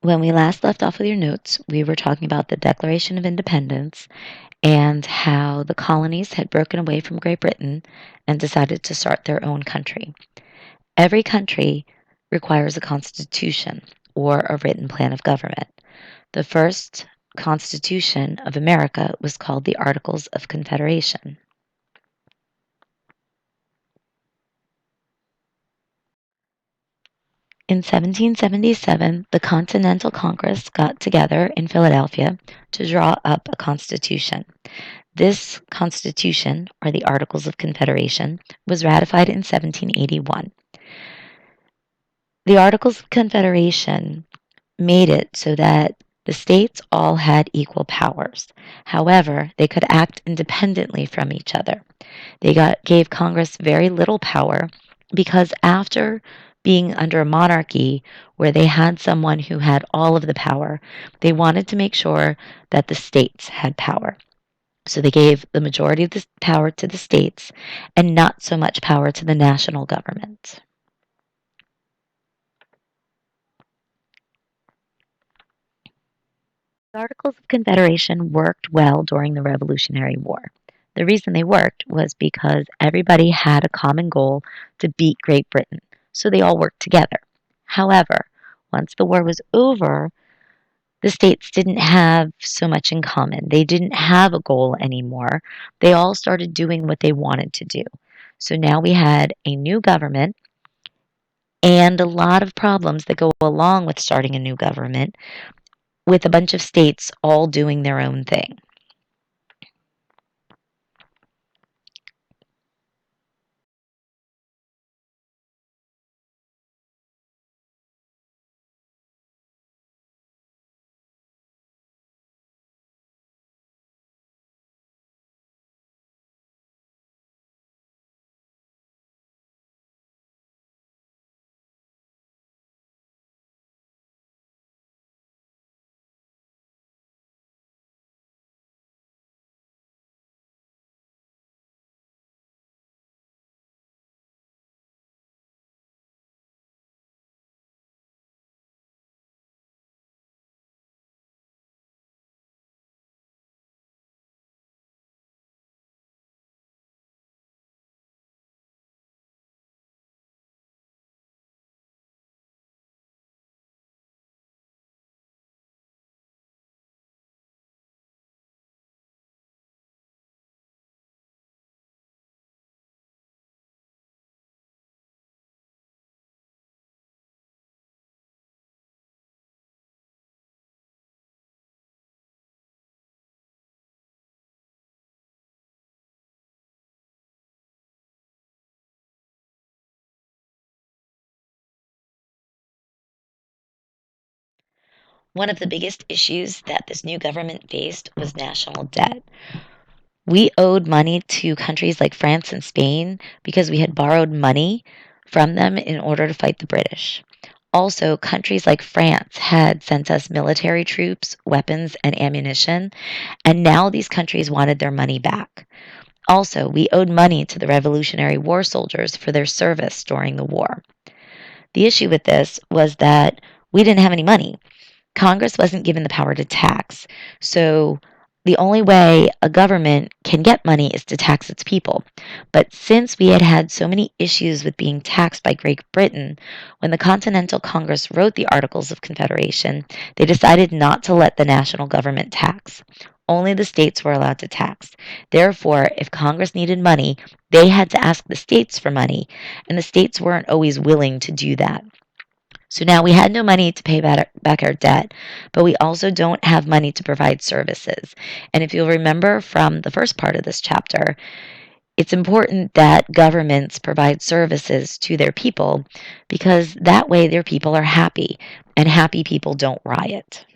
When we last left off with your notes, we were talking about the Declaration of Independence and how the colonies had broken away from Great Britain and decided to start their own country. Every country requires a constitution or a written plan of government. The first Constitution of America was called the Articles of Confederation. In 1777, the Continental Congress got together in Philadelphia to draw up a constitution. This constitution, or the Articles of Confederation, was ratified in 1781. The Articles of Confederation made it so that the states all had equal powers. However, they could act independently from each other. Gave Congress very little power because after being under a monarchy where they had someone who had all of the power, they wanted to make sure that the states had power. So they gave the majority of the power to the states and not so much power to the national government. The Articles of Confederation worked well during the Revolutionary War. The reason they worked was because everybody had a common goal to beat Great Britain, so they all worked together. However, once the war was over, the states didn't have so much in common. They didn't have a goal anymore. They all started doing what they wanted to do. So now we had a new government and a lot of problems that go along with starting a new government with a bunch of states all doing their own thing. One of the biggest issues that this new government faced was national debt. We owed money to countries like France and Spain because we had borrowed money from them in order to fight the British. Also, countries like France had sent us military troops, weapons, and ammunition, and now these countries wanted their money back. Also, we owed money to the Revolutionary War soldiers for their service during the war. The issue with this was that we didn't have any money. Congress wasn't given the power to tax. So the only way a government can get money is to tax its people. But since we had had so many issues with being taxed by Great Britain, when the Continental Congress wrote the Articles of Confederation, they decided not to let the national government tax. Only the states were allowed to tax. Therefore, if Congress needed money, they had to ask the states for money, and the states weren't always willing to do that. So now we had no money to pay back our debt, but we also don't have money to provide services. And if you'll remember from the first part of this chapter, it's important that governments provide services to their people because that way their people are happy, and happy people don't riot.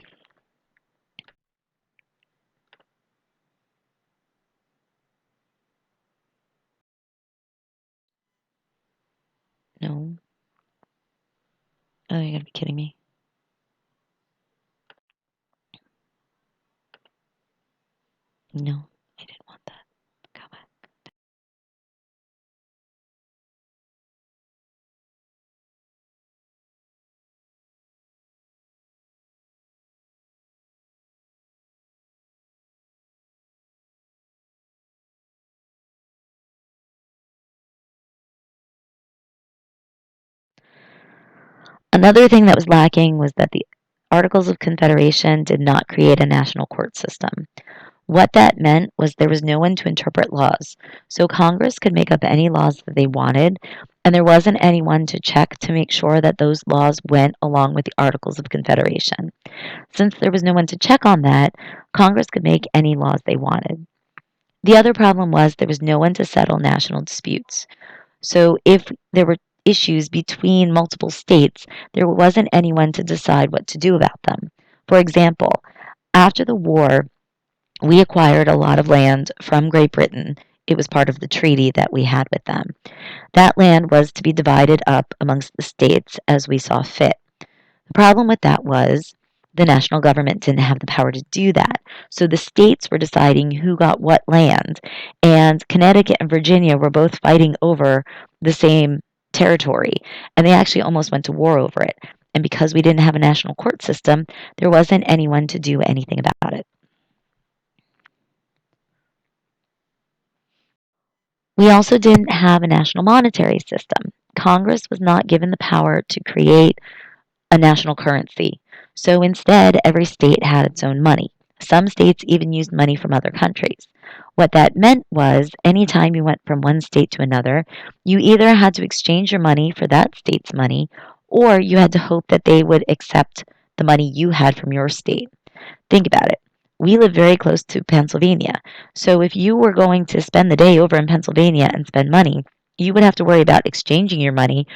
No. Oh, you gotta be kidding me. No, I didn't want that. Go back. Another thing that was lacking was that the Articles of Confederation did not create a national court system. What that meant was there was no one to interpret laws, so Congress could make up any laws that they wanted, and there wasn't anyone to check to make sure that those laws went along with the Articles of Confederation. Since there was no one to check on that, Congress could make any laws they wanted. The other problem was there was no one to settle national disputes. So if there were issues between multiple states, there wasn't anyone to decide what to do about them. For example, after the war, we acquired a lot of land from Great Britain. It was part of the treaty that we had with them. That land was to be divided up amongst the states as we saw fit. The problem with that was the national government didn't have the power to do that. So the states were deciding who got what land, and Connecticut and Virginia were both fighting over the same territory, and they actually almost went to war over it. And because we didn't have a national court system, there wasn't anyone to do anything about it. We also didn't have a national monetary system. Congress was not given the power to create a national currency. So instead, every state had its own money. Some states even used money from other countries. What that meant was anytime you went from one state to another, you either had to exchange your money for that state's money, or you had to hope that they would accept the money you had from your state. Think about it. We live very close to Pennsylvania. So if you were going to spend the day over in Pennsylvania and spend money, you would have to worry about exchanging your money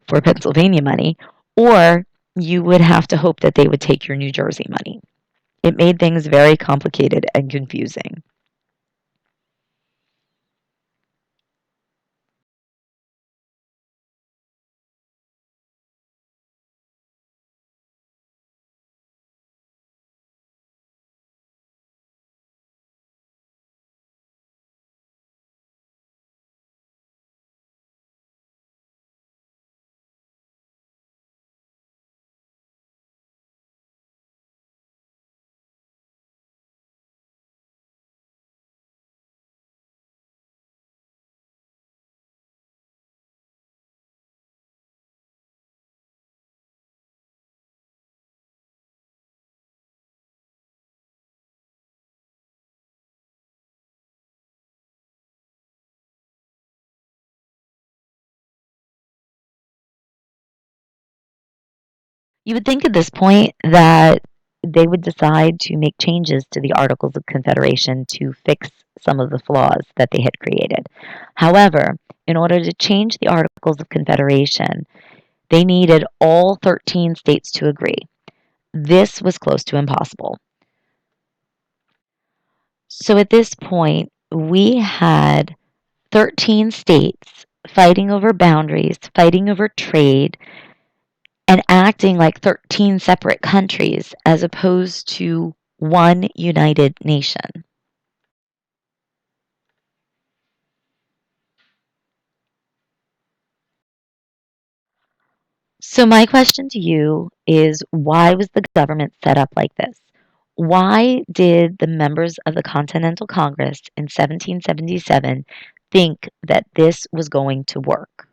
for Pennsylvania money, or you would have to hope that they would take your New Jersey money. It made things very complicated and confusing. You would think at this point that they would decide to make changes to the Articles of Confederation to fix some of the flaws that they had created. However, in order to change the Articles of Confederation, they needed all 13 states to agree. This was close to impossible. So at this point, we had 13 states fighting over boundaries, fighting over trade, and acting like 13 separate countries as opposed to one united nation. So, my question to you is why was the government set up like this? Why did the members of the Continental Congress in 1777 think that this was going to work?